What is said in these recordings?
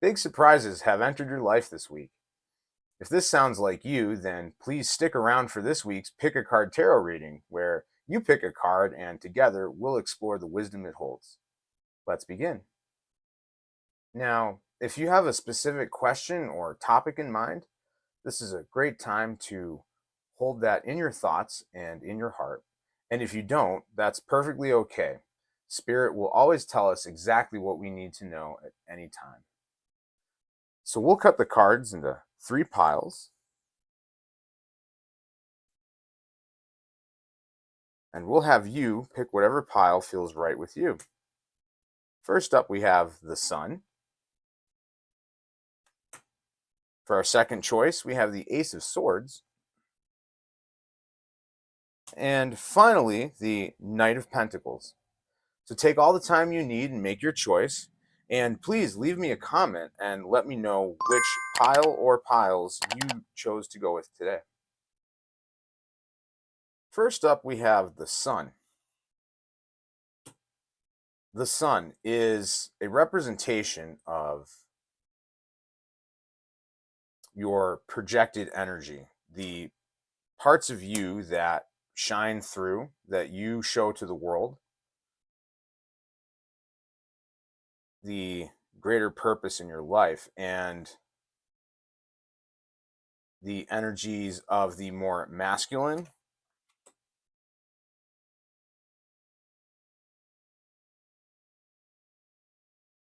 Big surprises have entered your life this week. If this sounds like you, then please stick around for this week's Pick a Card Tarot reading, where you pick a card and together we'll explore the wisdom it holds. Let's begin. Now, if you have a specific question or topic in mind, this is a great time to hold that in your thoughts and in your heart. And if you don't, that's perfectly okay. Spirit will always tell us exactly what we need to know at any time. So we'll cut the cards into 3 piles, and we'll have you pick whatever pile feels right with you. First up, we have the Sun. For our second choice, we have the Ace of Swords. And finally, the Knight of Pentacles. So take all the time you need and make your choice. And please leave me a comment and let me know which pile or piles you chose to go with today. First up, we have the Sun. The Sun is a representation of your projected energy, the parts of you that shine through, that you show to the world, the greater purpose in your life, and the energies of the more masculine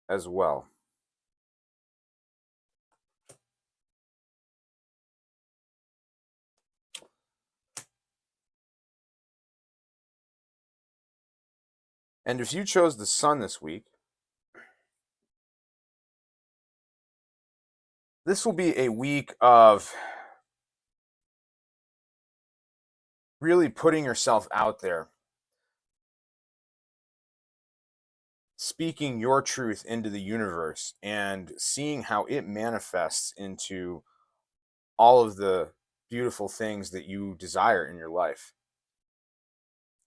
as well. And if you chose the Sun this week, this will be a week of really putting yourself out there, speaking your truth into the universe, and seeing how it manifests into all of the beautiful things that you desire in your life.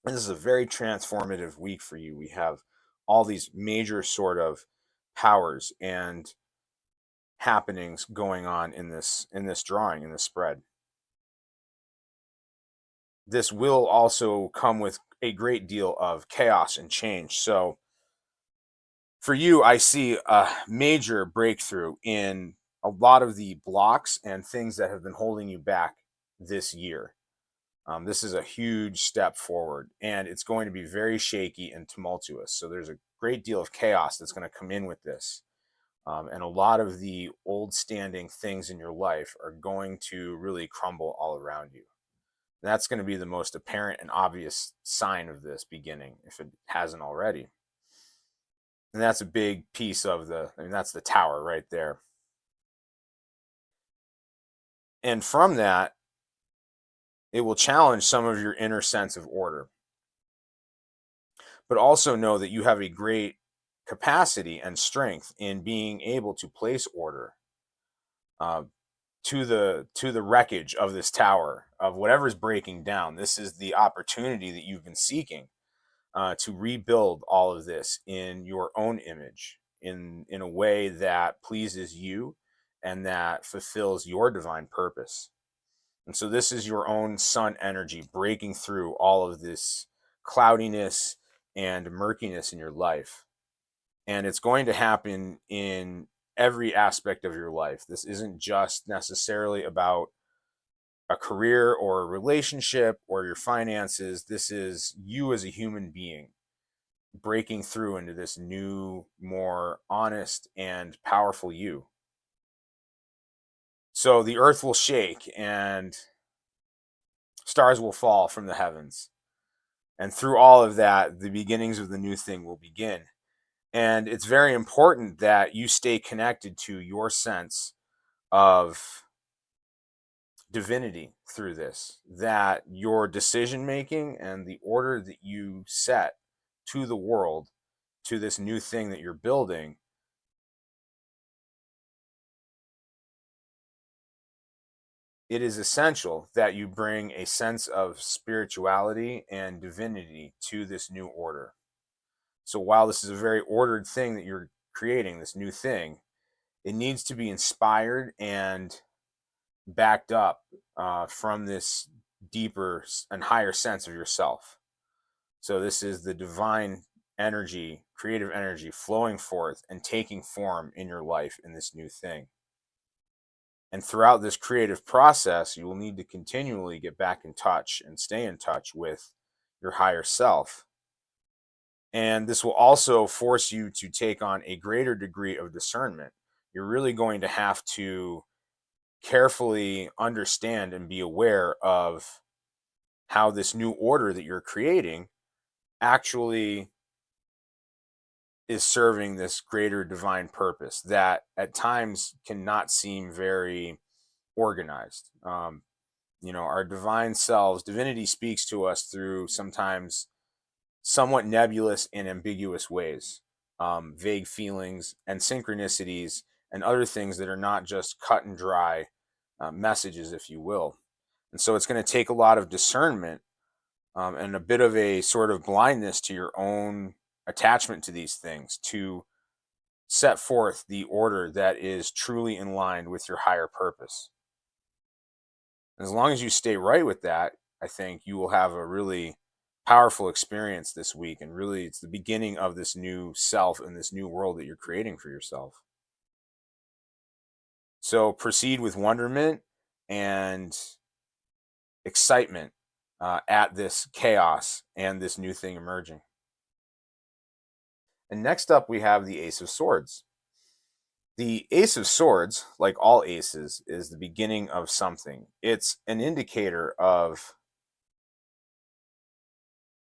And this is a very transformative week for you. We have all these major sort of powers and happenings going on in this drawing, in this spread. This will also come with a great deal of chaos and change. So for you, I see a major breakthrough in a lot of the blocks and things that have been holding you back this year. This is a huge step forward, and it's going to be very shaky and tumultuous. So there's a great deal of chaos that's going to come in with this. And a lot of the old standing things in your life are going to really crumble all around you. And that's going to be the most apparent and obvious sign of this beginning, if it hasn't already. And that's a big piece of that's the tower right there. And from that, it will challenge some of your inner sense of order. But also know that you have a great capacity and strength in being able to place order uh, to the wreckage of this tower, of whatever's breaking down. This is the opportunity that you've been seeking to rebuild all of this in your own image, in a way that pleases you and that fulfills your divine purpose. And so this is your own sun energy breaking through all of this cloudiness and murkiness in your life. And it's going to happen in every aspect of your life. This isn't just necessarily about a career or a relationship or your finances. This is you as a human being breaking through into this new, more honest and powerful you. So the earth will shake and stars will fall from the heavens. And through all of that, the beginnings of the new thing will begin. And it's very important that you stay connected to your sense of divinity through this, that your decision making and the order that you set to the world, to this new thing that you're building, it is essential that you bring a sense of spirituality and divinity to this new order. So while this is a very ordered thing that you're creating, this new thing, it needs to be inspired and backed up from this deeper and higher sense of yourself. So this is the divine energy, creative energy flowing forth and taking form in your life in this new thing. And throughout this creative process, you will need to continually get back in touch and stay in touch with your higher self. And this will also force you to take on a greater degree of discernment. You're really going to have to carefully understand and be aware of how this new order that you're creating actually is serving this greater divine purpose that at times cannot seem very organized. Our divine selves, divinity speaks to us through sometimes somewhat nebulous and ambiguous ways, vague feelings and synchronicities and other things that are not just cut and dry messages, if you will. And so it's going to take a lot of discernment and a bit of a sort of blindness to your own attachment to these things to set forth the order that is truly in line with your higher purpose. As long as you stay right with that, I think you will have a really powerful experience this week. And really, it's the beginning of this new self and this new world that you're creating for yourself. So proceed with wonderment and excitement at this chaos and this new thing emerging. And next up, we have the Ace of Swords. The Ace of Swords, like all aces, is the beginning of something. It's an indicator of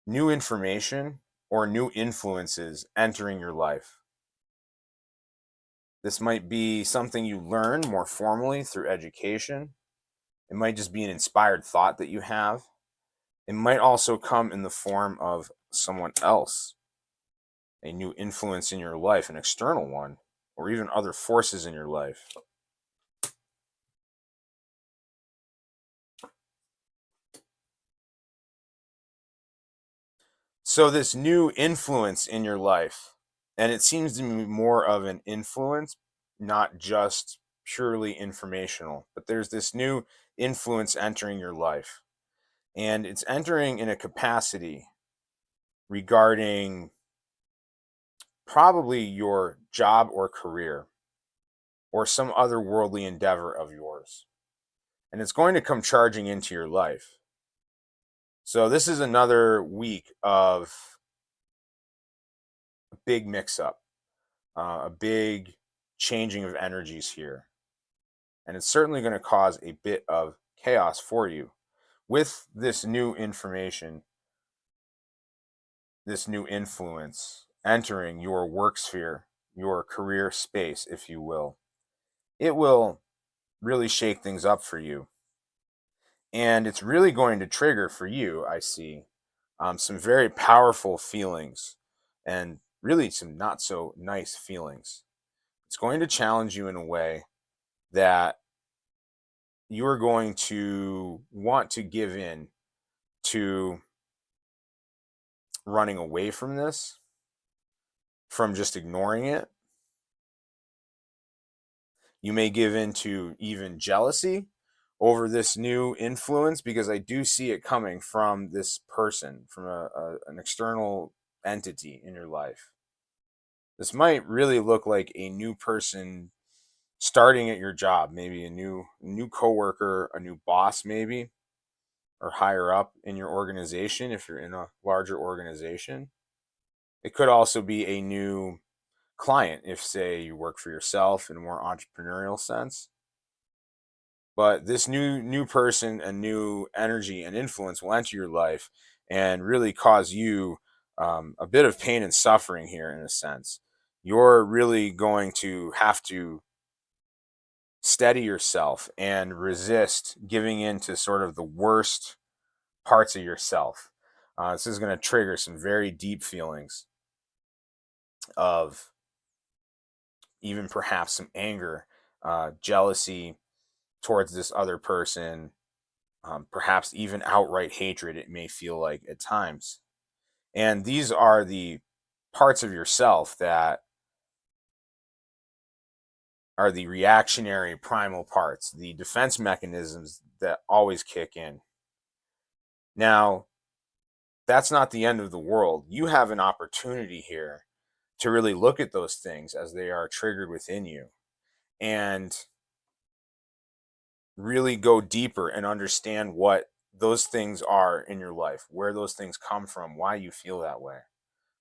new information or new influences entering your life. This might be something you learn more formally through education. It might just be an inspired thought that you have. It might also come in the form of someone else, a new influence in your life, an external one, or even other forces in your life. So this new influence in your life, and it seems to be more of an influence, not just purely informational, but there's this new influence entering your life. And it's entering in a capacity regarding probably your job or career or some other worldly endeavor of yours. And it's going to come charging into your life. So this is another week of a big mix up, a big changing of energies here. And it's certainly going to cause a bit of chaos for you. With this new information, this new influence entering your work sphere, your career space, if you will, it will really shake things up for you. And it's really going to trigger for you, I see, some very powerful feelings and really some not so nice feelings. It's going to challenge you in a way that you're going to want to give in to running away from this, from just ignoring it. You may give in to even jealousy over this new influence because I do see it coming from this person, from an external entity in your life. This might really look like a new person starting at your job, maybe a new coworker, a new boss, maybe, or higher up in your organization if you're in a larger organization. It could also be a new client if, say, you work for yourself in a more entrepreneurial sense. But this new person and new energy and influence will enter your life and really cause you a bit of pain and suffering here in a sense. You're really going to have to steady yourself and resist giving in to sort of the worst parts of yourself. This is going to trigger some very deep feelings of even perhaps some anger, jealousy towards this other person, perhaps even outright hatred, it may feel like at times. And these are the parts of yourself that are the reactionary primal parts, the defense mechanisms that always kick in. Now, that's not the end of the world. You have an opportunity here to really look at those things as they are triggered within you and really go deeper and understand what those things are in your life, where those things come from, why you feel that way.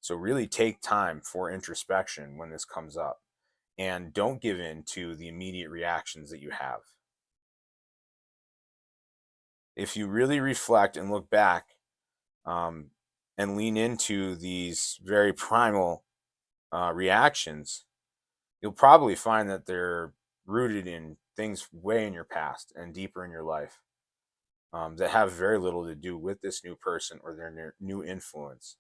So really take time for introspection when this comes up and don't give in to the immediate reactions that you have. If you really reflect and look back um, and lean into these very primal reactions, you'll probably find that they're rooted in things way in your past and deeper in your life that have very little to do with this new person or their new influence.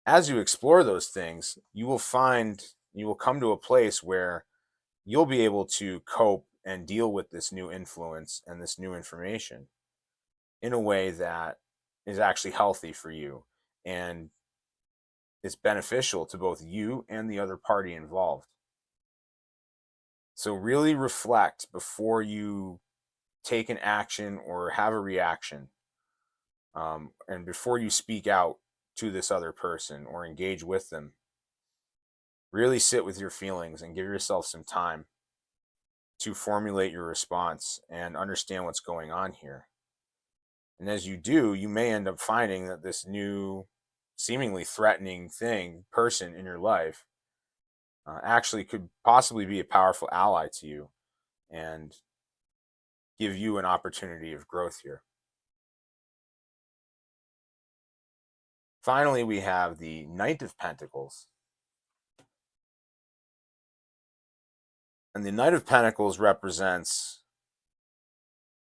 As you explore those things, you will come to a place where you'll be able to cope and deal with this new influence and this new information in a way that is actually healthy for you and is beneficial to both you and the other party involved. So really reflect before you take an action or have a reaction, and before you speak out to this other person or engage with them. Really sit with your feelings and give yourself some time to formulate your response and understand what's going on here. And as you do, you may end up finding that this new, seemingly threatening person in your life, actually could possibly be a powerful ally to you and give you an opportunity of growth here. Finally, we have the Knight of Pentacles. And the Knight of Pentacles represents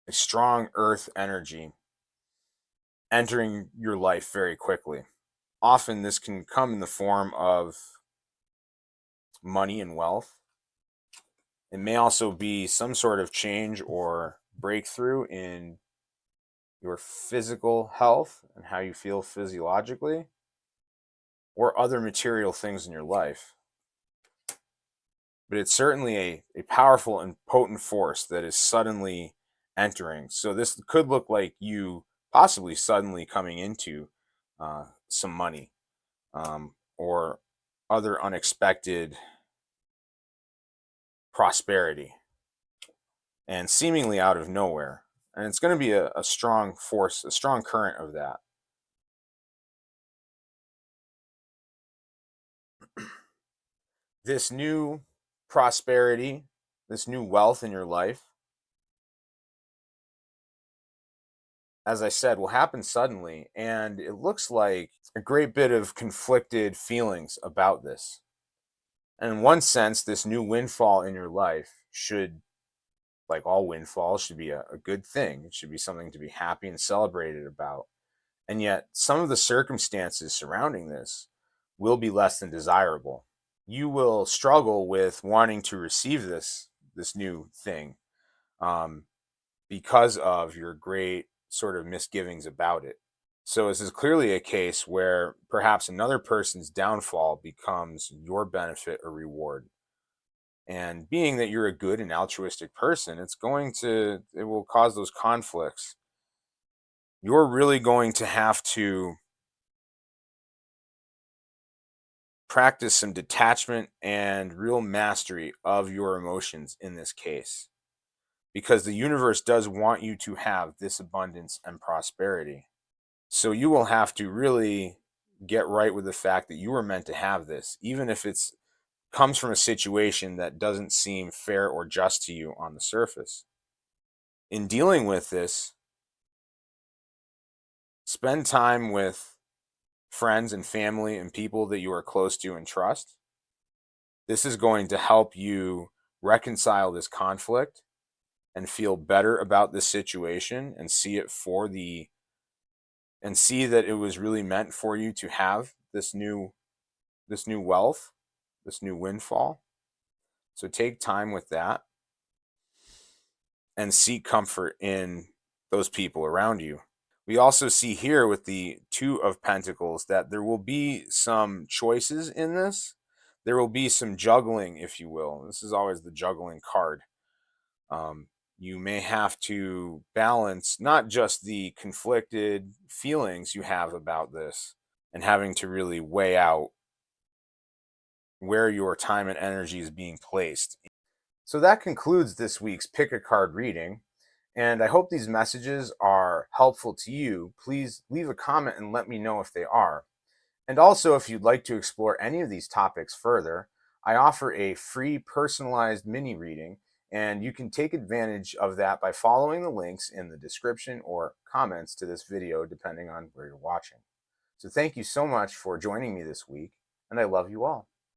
a strong earth energy entering your life very quickly. Often this can come in the form of money and wealth. It may also be some sort of change or breakthrough in your physical health and how you feel physiologically, or other material things in your life. But it's certainly a powerful and potent force that is suddenly entering. So this could look like you possibly suddenly coming into some money, or other unexpected prosperity, and seemingly out of nowhere. And it's going to be a strong force, a strong current of that. This new prosperity, this new wealth in your life, as I said, will happen suddenly. And it looks like a great bit of conflicted feelings about this. And in one sense, this new windfall in your life should, like all windfalls, should be a good thing. It should be something to be happy and celebrated about. And yet, some of the circumstances surrounding this will be less than desirable. You will struggle with wanting to receive this new thing, um, because of your great sort of misgivings about it. So this is clearly a case where perhaps another person's downfall becomes your benefit or reward. And being that you're a good and altruistic person, it will cause those conflicts. You're really going to have to practice some detachment and real mastery of your emotions in this case, because the universe does want you to have this abundance and prosperity. So you will have to really get right with the fact that you were meant to have this, even if it's comes from a situation that doesn't seem fair or just to you on the surface. In dealing with this, spend time with friends and family and people that you are close to and trust. This is going to help you reconcile this conflict and feel better about this situation and see that it was really meant for you to have this new wealth, this new windfall. So take time with that and seek comfort in those people around you. We also see here with the Two of Pentacles that there will be some choices in this there will be some juggling, if you will. This is always the juggling card. You may have to balance not just the conflicted feelings you have about this and having to really weigh out where your time and energy is being placed. So that concludes this week's Pick a Card reading. And I hope these messages are helpful to you. Please leave a comment and let me know if they are. And also, if you'd like to explore any of these topics further, I offer a free personalized mini reading, and you can take advantage of that by following the links in the description or comments to this video, depending on where you're watching. So thank you so much for joining me this week, and I love you all.